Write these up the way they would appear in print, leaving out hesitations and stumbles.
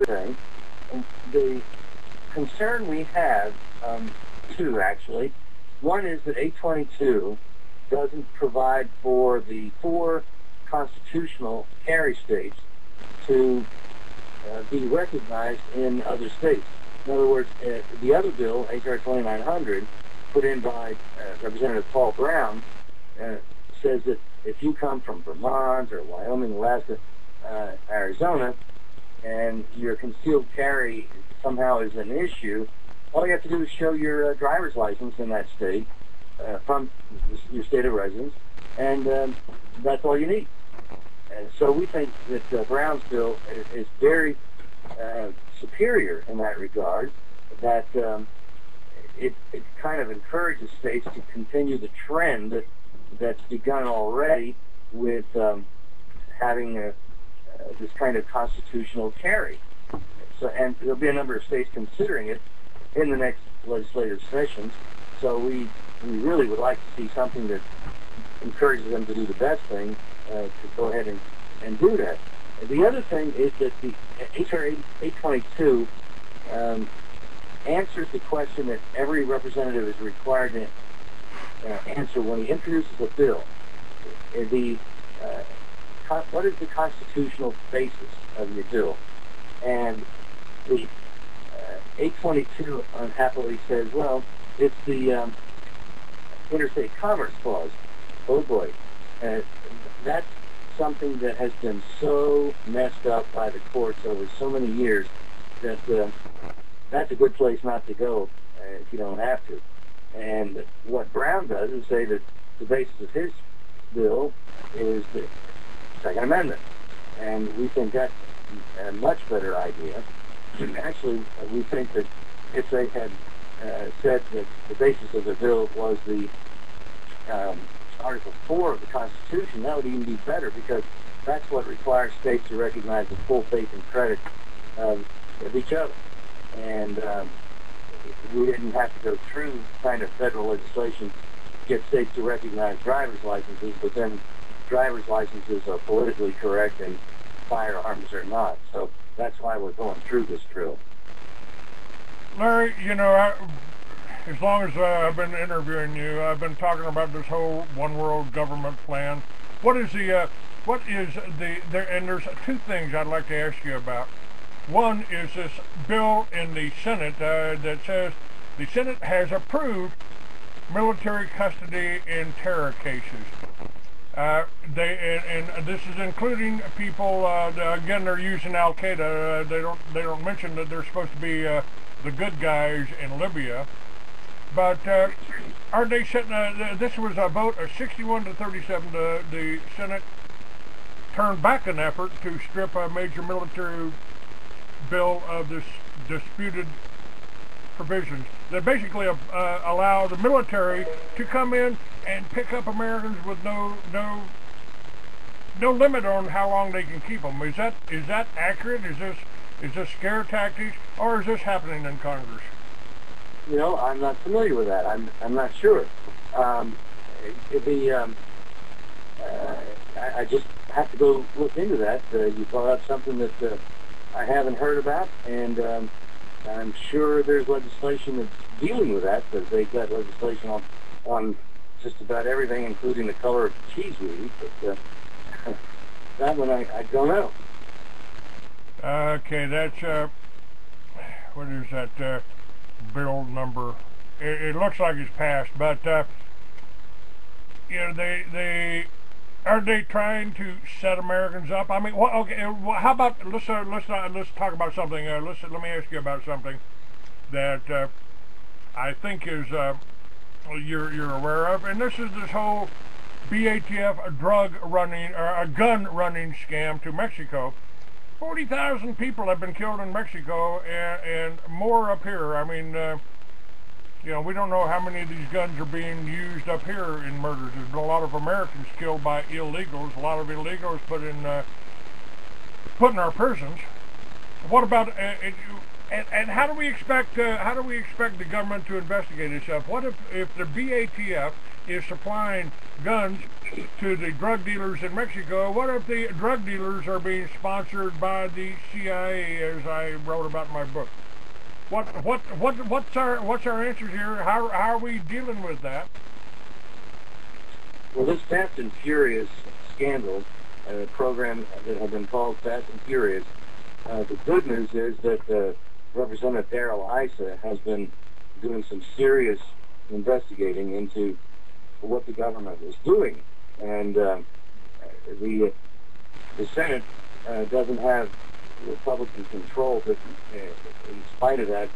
thing. And the concern we have, two actually. One is that 822 doesn't provide for the 4 constitutional carry states to be recognized in other states. In other words, the other bill, H.R. 2900, put in by Representative Paul Brown, says that if you come from Vermont or Wyoming, Alaska, Arizona, and your concealed carry somehow is an issue, all you have to do is show your driver's license in that state from your state of residence, and that's all you need. And so we think that Brown's bill is very superior in that regard, that it kind of encourages states to continue the trend that's begun already with having this kind of constitutional carry. So, and there'll be a number of states considering it in the next legislative sessions. So we really would like to see something that encourages them to do the best thing, to go ahead and do that. The other thing is that the H.R. 822 answers the question that every representative is required to answer when he introduces a bill. What is the constitutional basis of your bill? And the 822 unhappily says, well, it's the Interstate Commerce Clause. Oh boy. That's something that has been so messed up by the courts over so many years that that's a good place not to go if you don't have to. And what Brown does is say that the basis of his bill is the Second Amendment. And we think that's a much better idea. And actually, we think that if they had said that the basis of the bill was the Article 4 of the Constitution, that would even be better, because that's what requires states to recognize the full faith and credit of each other. And we didn't have to go through kind of federal legislation to get states to recognize driver's licenses, but then driver's licenses are politically correct and firearms are not. So that's why we're going through this drill. Larry, you know, as long as I've been interviewing you, I've been talking about this whole one world government plan. And there's 2 things I'd like to ask you about. One is this bill in the Senate that says the Senate has approved military custody in terror cases. And this is including people. Again, they're using Al Qaeda. They don't mention that they're supposed to be the good guys in Libya. But aren't they setting? This was a vote of 61 to 37. The Senate turned back an effort to strip a major military bill of this disputed provisions that basically allow the military to come in and pick up Americans with no limit on how long they can keep them. Is that accurate? Is this scare tactics, or is this happening in Congress? You know, I'm not familiar with that. I'm not sure. I just have to go look into that. You brought up something that I haven't heard about, and I'm sure there's legislation that's dealing with that, because they've got legislation on just about everything, including the color of the cheese we eat. But that one I don't know. Okay, that's what is that bill number? It looks like it's passed, but you know, they are they trying to set Americans up? I mean, okay. How about let's talk about something. Let me ask you about something that I think is you're aware of, and this whole BATF gun running scam to Mexico. 40,000 people have been killed in Mexico, and more up here. I mean, you know, we don't know how many of these guns are being used up here in murders. There's been a lot of Americans killed by illegals, a lot of illegals put in our prisons. What about And how do we expect the government to investigate itself? What if the BATF is supplying guns to the drug dealers in Mexico? What if the drug dealers are being sponsored by the CIA, as I wrote about in my book? What's our answers here? How are we dealing with that? Well, this Fast and Furious scandal, a program that had been called Fast and Furious, the good news is that Representative Darrell Issa has been doing some serious investigating into what the government is doing, and the Senate doesn't have Republican control, but in spite of that,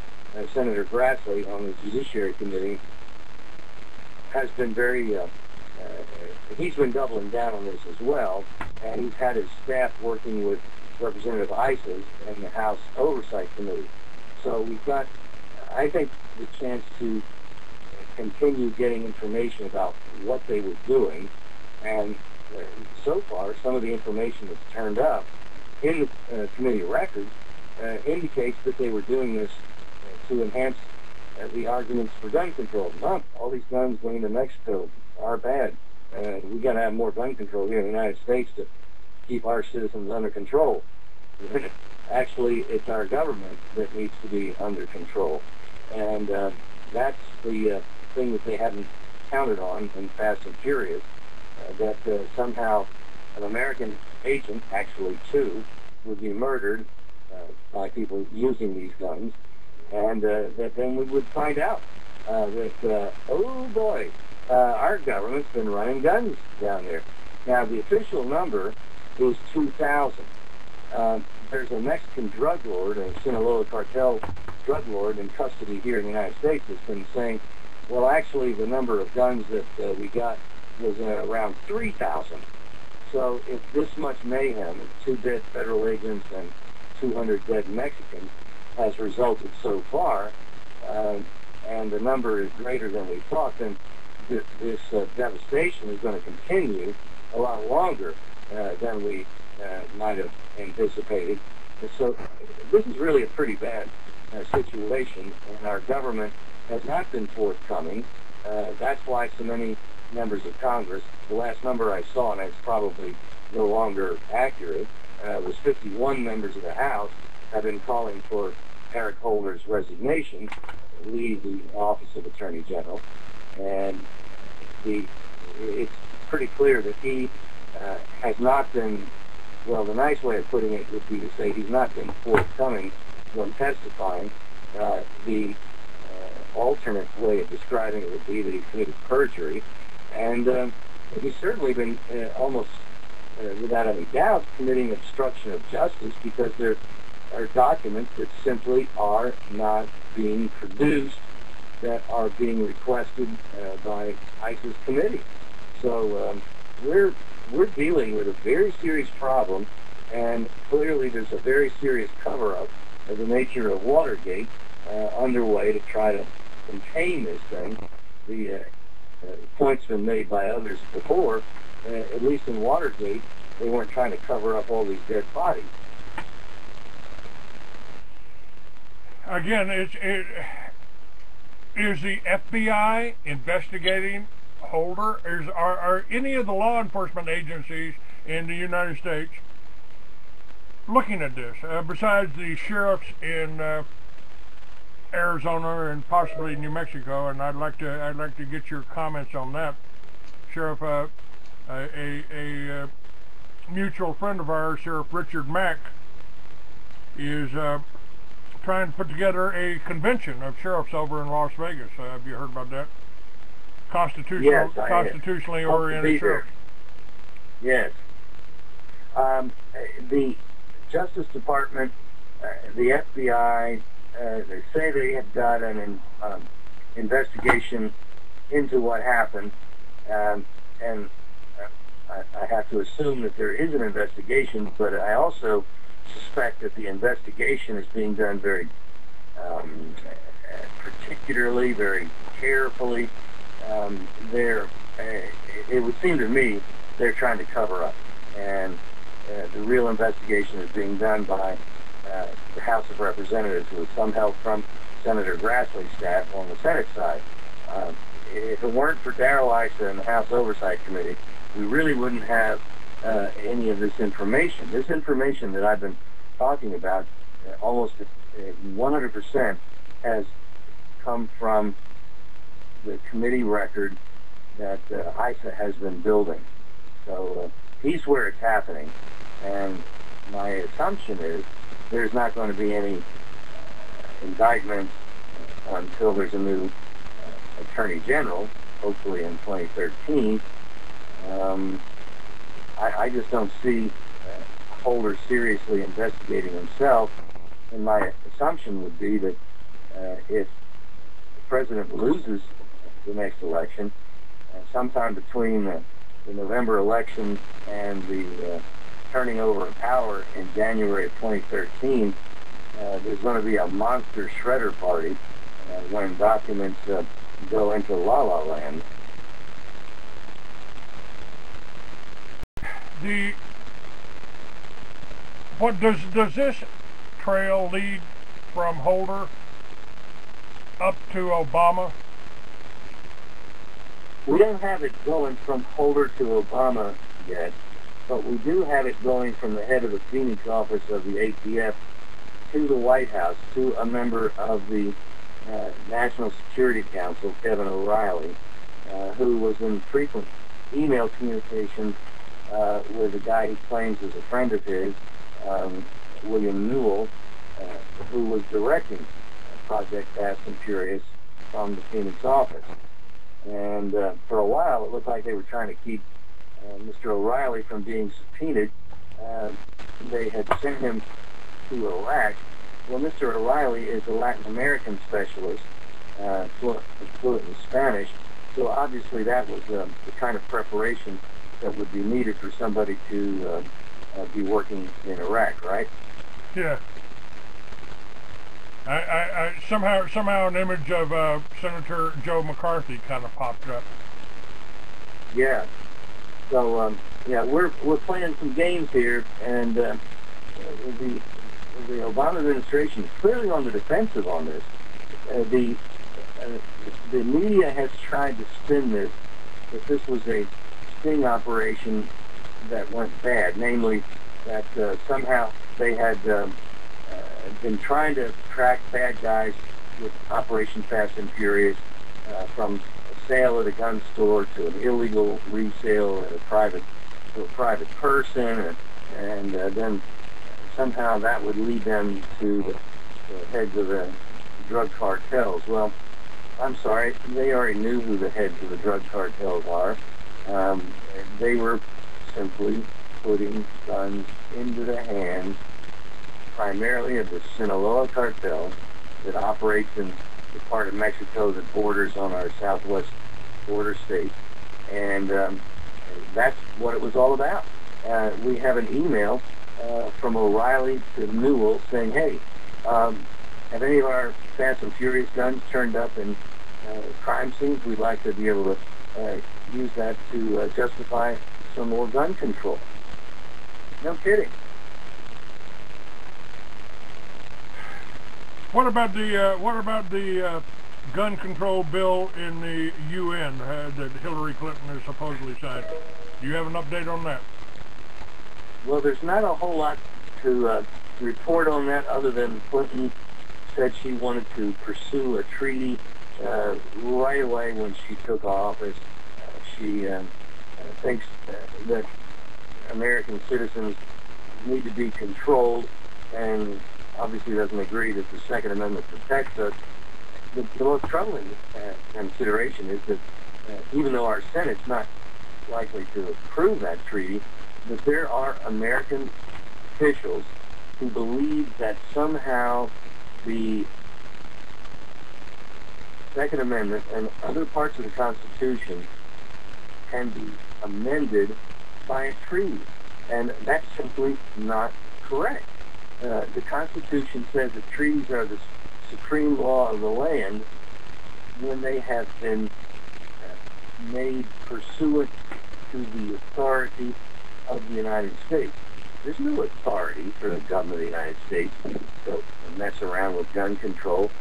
Senator Grassley on the Judiciary Committee has been very he's been doubling down on this as well, and he's had his staff working with Representative Issa and the House Oversight Committee. So we've got, I think, the chance to continue getting information about what they were doing, and so far some of the information that's turned up in the committee records indicates that they were doing this to enhance the arguments for gun control. Not all these guns going to Mexico are bad. We got to have more gun control here in the United States to keep our citizens under control. Actually, it's our government that needs to be under control, and that's the thing that they hadn't counted on in Fast and Furious, that somehow an American agent, actually two, would be murdered by people using these guns, and that then we would find out that, oh boy, our government's been running guns down there. Now, the official number is 2,000. There's a Mexican drug lord, a Sinaloa cartel drug lord in custody here in the United States, that's been saying, well, actually, the number of guns that we got was around 3,000. So if this much mayhem, 2 dead federal agents and 200 dead Mexicans, has resulted so far, and the number is greater than we thought, then this devastation is going to continue a lot longer than we might have anticipated. And so this is really a pretty bad situation, and our government has not been forthcoming. That's why so many members of Congress, the last number I saw, and it's probably no longer accurate, was 51 members of the House have been calling for Eric Holder's resignation, leave the office of Attorney General, and it's pretty clear that he has not been, well, the nice way of putting it would be to say he's not been forthcoming when testifying. The alternate way of describing it would be that he committed perjury, and he's certainly been almost without any doubt committing obstruction of justice, because there are documents that simply are not being produced that are being requested by ISIS committee. So we're dealing with a very serious problem, and clearly there's a very serious cover-up of the nature of Watergate underway to try to contain this thing. The point's been made by others before, at least in Watergate, they weren't trying to cover up all these dead bodies. Again, is the FBI investigating Holder? Are any of the law enforcement agencies in the United States looking at this, besides the sheriffs in Arizona and possibly New Mexico? And I'd like to get your comments on that. Sheriff, a mutual friend of ours, Sheriff Richard Mack, is trying to put together a convention of sheriffs over in Las Vegas. Have you heard about that? Constitutionally oriented sheriffs. Yes. The Justice Department, the FBI, they say they have got an investigation into what happened, and I have to assume that there is an investigation, but I also suspect that the investigation is being done very particularly, very carefully. It would seem to me they're trying to cover up, and the real investigation is being done by the House of Representatives with some help from Senator Grassley's staff on the Senate side. If it weren't for Darrell Issa and the House Oversight Committee, we really wouldn't have any of this information. This information that I've been talking about, almost 100% has come from the committee record that Issa has been building. So he's where it's happening. And my assumption is there's not going to be any indictments until there's a new Attorney General, hopefully in 2013. I just don't see Holder seriously investigating himself, and my assumption would be that if the president loses the next election, sometime between the November election and the turning over of power in January of 2013, there's going to be a monster shredder party when documents go into La La Land. What does this trail lead from Holder up to Obama? We don't have it going from Holder to Obama yet, but we do have it going from the head of the Phoenix office of the ATF to the White House, to a member of the National Security Council, Kevin O'Reilly, who was in frequent email communication with a guy he claims is a friend of his, William Newell, who was directing Project Fast and Furious from the Phoenix office. And for a while, it looked like they were trying to keep Mr. O'Reilly from being subpoenaed. They had sent him to Iraq. Well, Mr. O'Reilly is a Latin American specialist, fluent in Spanish, so obviously that was the kind of preparation that would be needed for somebody to be working in Iraq, right? Yeah. I somehow an image of Senator Joe McCarthy kind of popped up. Yeah. So yeah, we're playing some games here, and the Obama administration is clearly on the defensive on this. The media has tried to spin this that this was a sting operation that went bad, namely that somehow they had been trying to track bad guys with Operation Fast and Furious from a sale at a gun store to an illegal resale at a private person, and then somehow that would lead them to the heads of the drug cartels. Well, I'm sorry, they already knew who the heads of the drug cartels are. They were simply putting guns into the hands primarily of the Sinaloa cartel that operates in the part of Mexico that borders on our southwest border state. And that's what it was all about. We have an email from O'Reilly to Newell saying, hey, have any of our Fast and Furious guns turned up in crime scenes? We'd like to be able to use that to justify some more gun control. No kidding. What about the gun control bill in the UN that Hillary Clinton has supposedly signed? Do you have an update on that? Well, there's not a whole lot to report on that other than Clinton said she wanted to pursue a treaty right away when she took office. She thinks that American citizens need to be controlled, and obviously doesn't agree that the Second Amendment protects us. The most troubling consideration is that even though our Senate's not likely to approve that treaty, that there are American officials who believe that somehow the Second Amendment and other parts of the Constitution can be amended by a treaty. And that's simply not correct. The Constitution says that treaties are the supreme law of the land when they have been made pursuant to the authority of the United States. There's no authority for the government of the United States to mess around with gun control.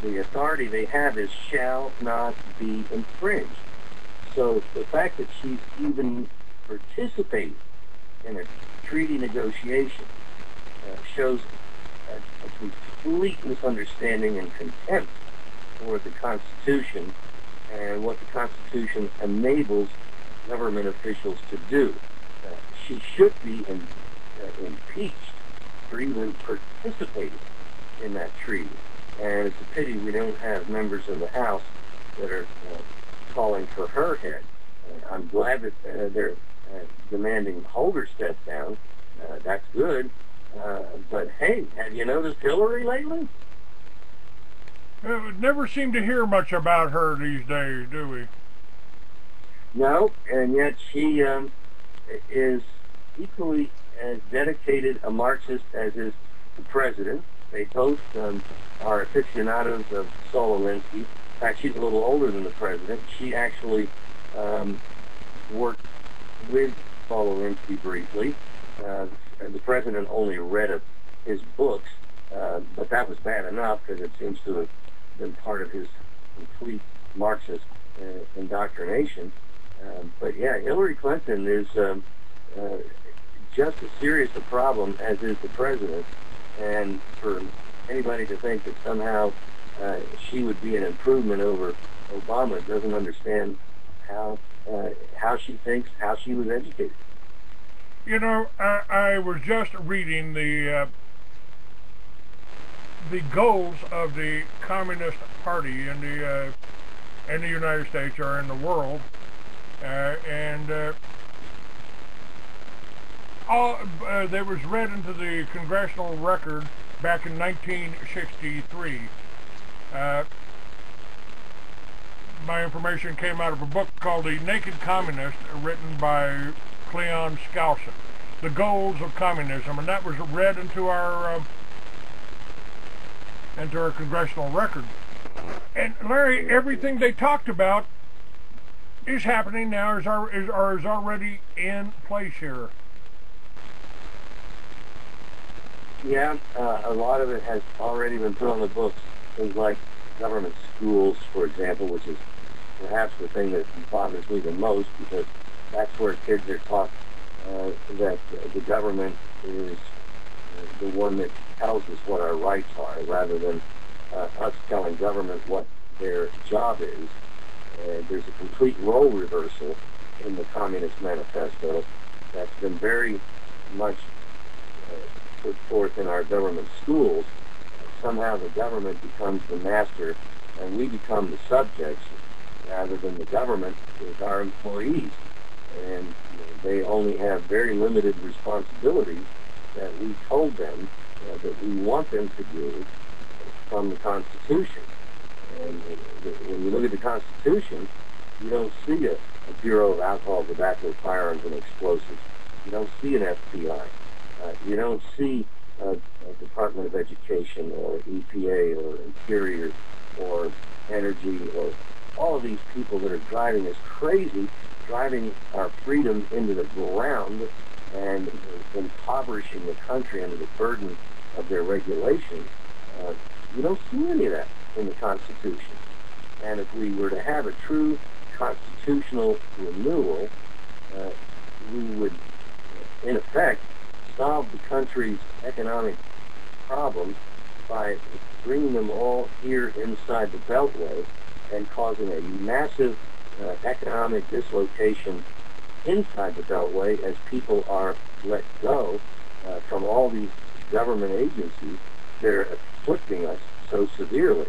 The authority they have is shall not be infringed. So the fact that she's even participating in a treaty negotiation shows a complete misunderstanding and contempt for the Constitution and what the Constitution enables government officials to do. She should be impeached for even participating in that treaty. And it's a pity we don't have members of the House that are calling for her head. I'm glad that they're demanding Holder step down. That's good. But hey, have you noticed Hillary lately? We never seem to hear much about her these days, do we? No, and yet she is equally as dedicated a Marxist as is the president. They both are aficionados of Saul Alinsky. In fact, she's a little older than the president. She actually worked with Saul Alinsky briefly. The president only read his books, but that was bad enough because it seems to have been part of his complete Marxist indoctrination. But yeah, Hillary Clinton is just as serious a problem as is the president. And for anybody to think that somehow she would be an improvement over Obama doesn't understand how she thinks, how she was educated. You know, I was just reading the goals of the Communist Party in the United States or in the world, they was read into the congressional record back in 1963. My information came out of a book called The Naked Communist, written by Cleon Skousen, The Goals of Communism, and that was read into our congressional record. And Larry, everything they talked about is happening now, is already in place here. Yeah, a lot of it has already been put on the books. Things like government schools, for example, which is perhaps the thing that bothers me the most, because that's where kids are taught that the government is the one that tells us what our rights are, rather than us telling government what their job is. There's a complete role reversal in the Communist Manifesto that's been very much put forth in our government schools. Somehow the government becomes the master and we become the subjects, rather than the government is our employees. And they only have very limited responsibilities that we told them that we want them to do from the Constitution. And when you look at the Constitution, you don't see a Bureau of Alcohol, Tobacco, Firearms, and Explosives. You don't see an FBI. You don't see a Department of Education or EPA or Interior or Energy or all of these people that are driving us crazy, driving our freedom into the ground and impoverishing the country under the burden of their regulations. You don't see any of that in the Constitution. And if we were to have a true constitutional renewal, we would, in effect, solve the country's economic problems by bringing them all here inside the Beltway and causing a massive economic dislocation inside the Beltway as people are let go from all these government agencies that are afflicting us so severely.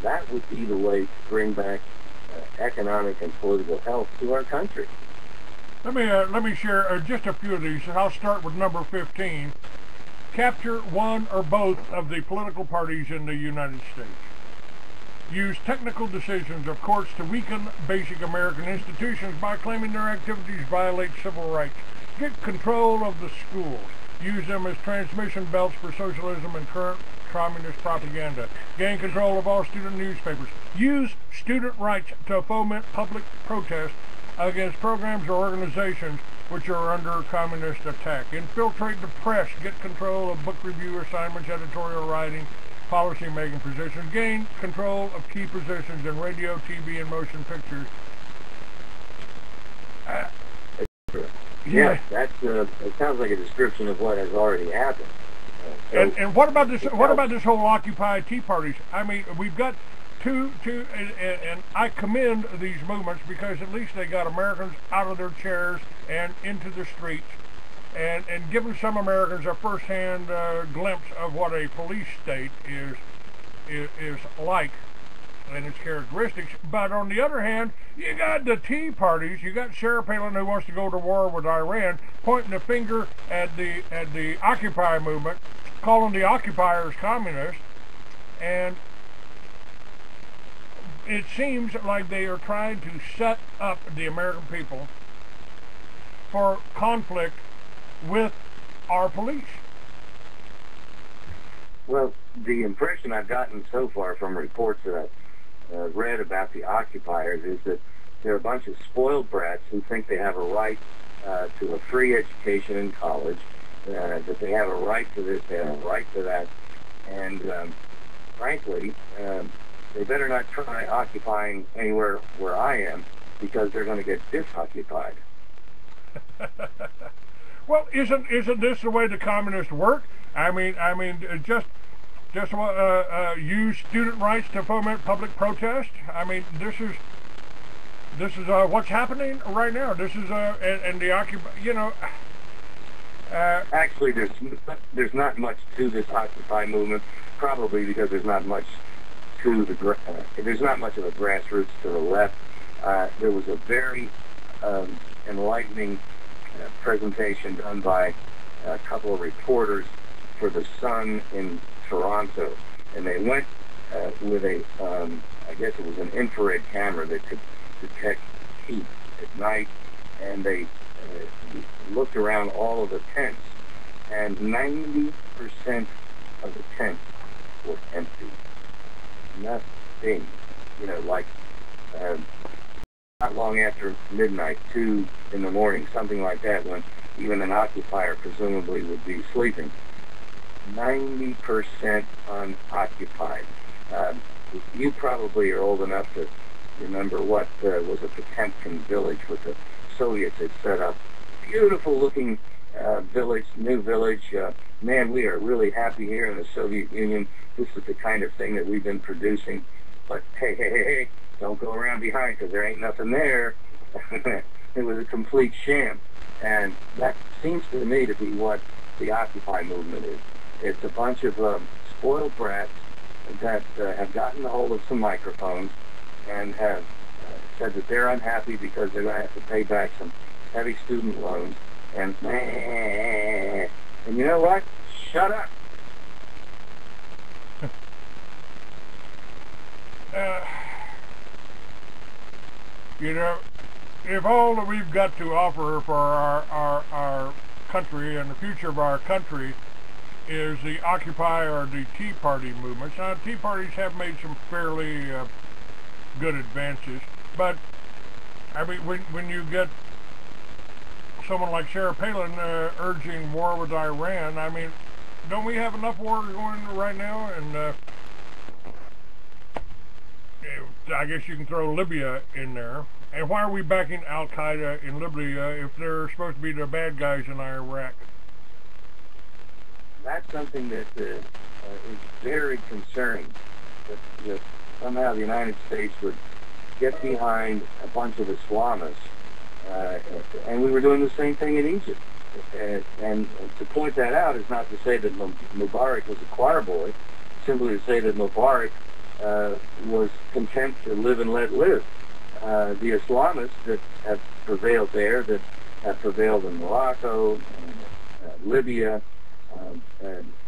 That would be the way to bring back economic and political health to our country. Let me share just a few of these. I'll start with number 15. Capture one or both of the political parties in the United States. Use technical decisions of courts to weaken basic American institutions by claiming their activities violate civil rights. Get control of the schools. Use them as transmission belts for socialism and current communist propaganda. Gain control of all student newspapers. Use student rights to foment public protest against programs or organizations which are under communist attack. Infiltrate the press, get control of book review assignments, editorial writing, policy-making positions, gain control of key positions in radio, TV, and motion pictures. Yes, that's it sounds like a description of what has already happened. And what about this? What about this whole Occupy Tea Parties? I mean, we've got and I commend these movements because at least they got Americans out of their chairs and into the streets, and given some Americans a first-hand glimpse of what a police state is like and its characteristics. But on the other hand, you got the Tea Parties. You got Sarah Palin, who wants to go to war with Iran, pointing the finger at the Occupy movement, calling the occupiers communists, and it seems like they are trying to set up the American people for conflict with our police. Well, the impression I've gotten so far from reports that I've read about the occupiers is that they're a bunch of spoiled brats who think they have a right to a free education in college, that they have a right to this, they have a right to that, and frankly, they better not try occupying anywhere where I am, because they're going to get disoccupied. Well, isn't this the way the communists work? I mean, just use student rights to foment public protest. I mean, this is what's happening right now. This is and the Occupy. You know. Actually, there's not much to this Occupy movement, probably because there's not much to there's not much of a grassroots to the left. There was a very enlightening presentation done by a couple of reporters for The Sun in Toronto, and they went with a, I guess it was an infrared camera that could detect heat at night, and they looked around all of the tents, and 90% of the tents were empty. Nothing, you know, like not long after midnight, 2 in the morning, something like that, when even an occupier presumably would be sleeping. 90% unoccupied. You probably are old enough to remember what was a Potemkin village with the Soviets had set up. Beautiful looking village, new village. Man, we are really happy here in the Soviet Union. This is the kind of thing that we've been producing. But hey, don't go around behind, because there ain't nothing there. It was a complete sham. And that seems to me to be what the Occupy movement is. It's a bunch of spoiled brats that have gotten a hold of some microphones and have said that they're unhappy because they're going to have to pay back some heavy student loans. And you know what? Shut up. You know, if all that we've got to offer for our country and the future of our country is the Occupy or the Tea Party movements. Now, Tea Parties have made some fairly good advances, but I mean, when you get someone like Sarah Palin urging war with Iran, I mean, don't we have enough war going right now? And I guess you can throw Libya in there. And why are we backing Al-Qaeda in Libya if they're supposed to be the bad guys in Iraq? That's something that is very concerning, that somehow the United States would get behind a bunch of Islamists, and we were doing the same thing in Egypt. And to point that out is not to say that Mubarak was a choir boy, simply to say that Mubarak was content to live and let live. The Islamists that have prevailed there, that have prevailed in Morocco, Libya,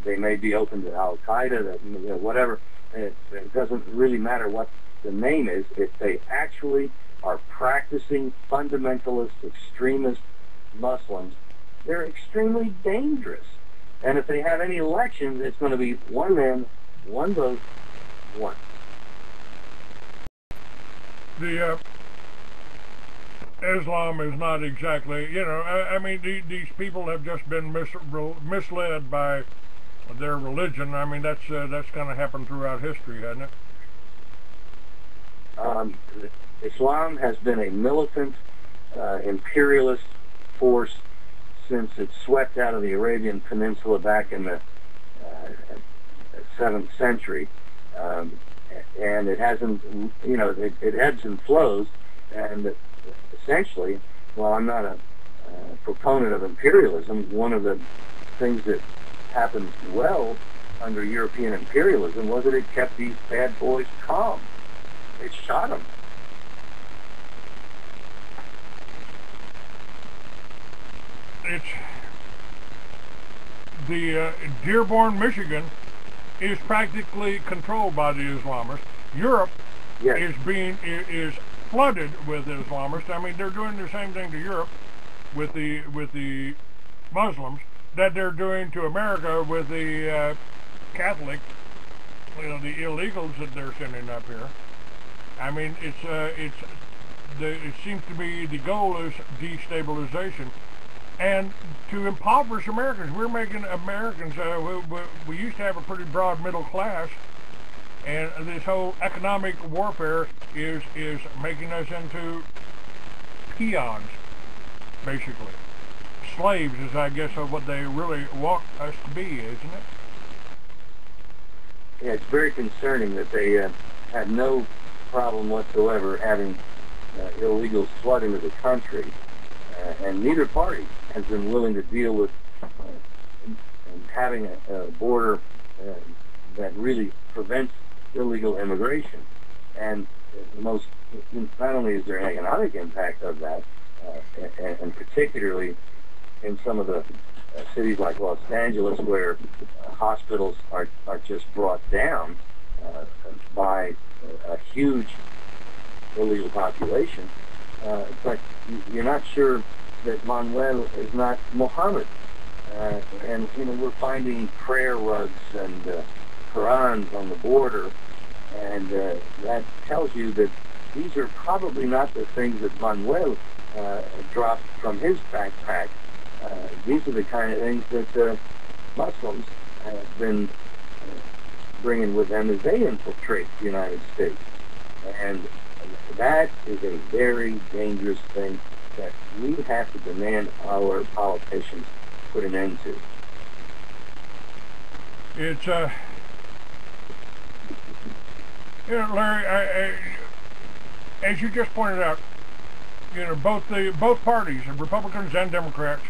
they may be open to Al-Qaeda, whatever. It doesn't really matter what the name is. If they actually are practicing fundamentalist, extremist Muslims, they're extremely dangerous. And if they have any elections, it's going to be one man, one vote, one. Islam is not exactly, you know, I mean, these people have just been misled by their religion. I mean, that's kind of happened throughout history, hasn't it? Islam has been a militant, imperialist force since it swept out of the Arabian Peninsula back in the 7th century. And it hasn't, you know, it ebbs and flows, and essentially, while I'm not a proponent of imperialism, one of the things that happened well under European imperialism was that it kept these bad boys calm. It shot them. It's the Dearborn, Michigan is practically controlled by the Islamists. Europe Yes. is flooded with Islamists. I mean, they're doing the same thing to Europe with the Muslims that they're doing to America with the Catholic, you know, the illegals that they're sending up here. I mean, it seems to be the goal is destabilization. And to impoverish Americans, we're making Americans, we used to have a pretty broad middle class, and this whole economic warfare is making us into peons, basically. Slaves is, I guess, of what they really want us to be, isn't it? Yeah, it's very concerning that they had no problem whatsoever having illegals flood into the country, and neither party has been willing to deal with having a border that really prevents illegal immigration. And not only is there an economic impact of that, and particularly in some of the cities like Los Angeles, where hospitals are just brought down by a huge illegal population, but you're not sure that Manuel is not Muhammad. And you know, we're finding prayer rugs and Qurans on the border, and that tells you that these are probably not the things that Manuel dropped from his backpack. These are the kind of things that Muslims have been bringing with them as they infiltrate the United States. And that is a very dangerous thing that we have to demand our politicians put an end to. It's you know, Larry, as you just pointed out, you know, both parties, Republicans and Democrats,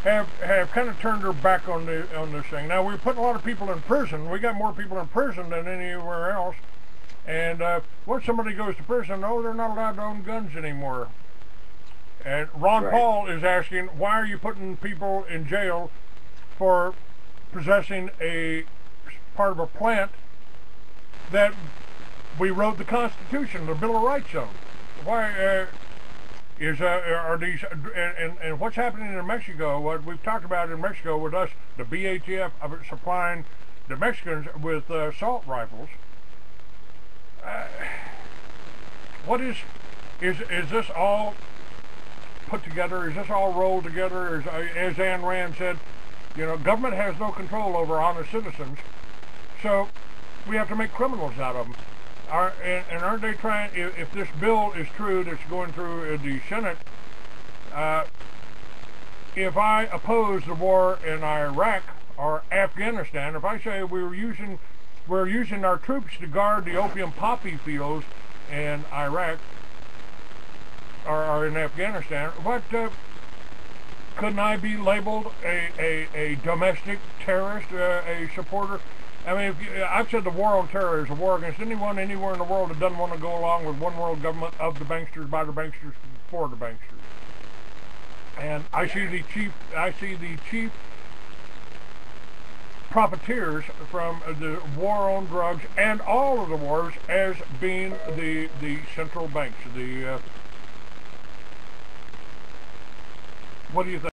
have kind of turned their back on this thing. Now, we're putting a lot of people in prison. We got more people in prison than anywhere else. And once somebody goes to prison, oh, they're not allowed to own guns anymore. And Ron Paul is asking, why are you putting people in jail for possessing a part of a plant that we wrote the Constitution, the Bill of Rights on? Why are these, and what's happening in Mexico, what we've talked about in Mexico with us, the BATF of it supplying the Mexicans with assault rifles. What is this all put together? Is this all rolled together? As Ayn Rand said, you know, government has no control over honest citizens, so we have to make criminals out of them. And aren't they trying, if this bill is true that's going through the Senate, if I oppose the war in Iraq or Afghanistan, if I say we're using our troops to guard the opium poppy fields in Iraq or in Afghanistan, what couldn't I be labeled a domestic terrorist, a supporter? I mean, I've said the war on terror is a war against anyone anywhere in the world that doesn't want to go along with one world government of the banksters, by the banksters, for the banksters. And I see the chief profiteers from the war on drugs and all of the wars as being the central banks. What do you think?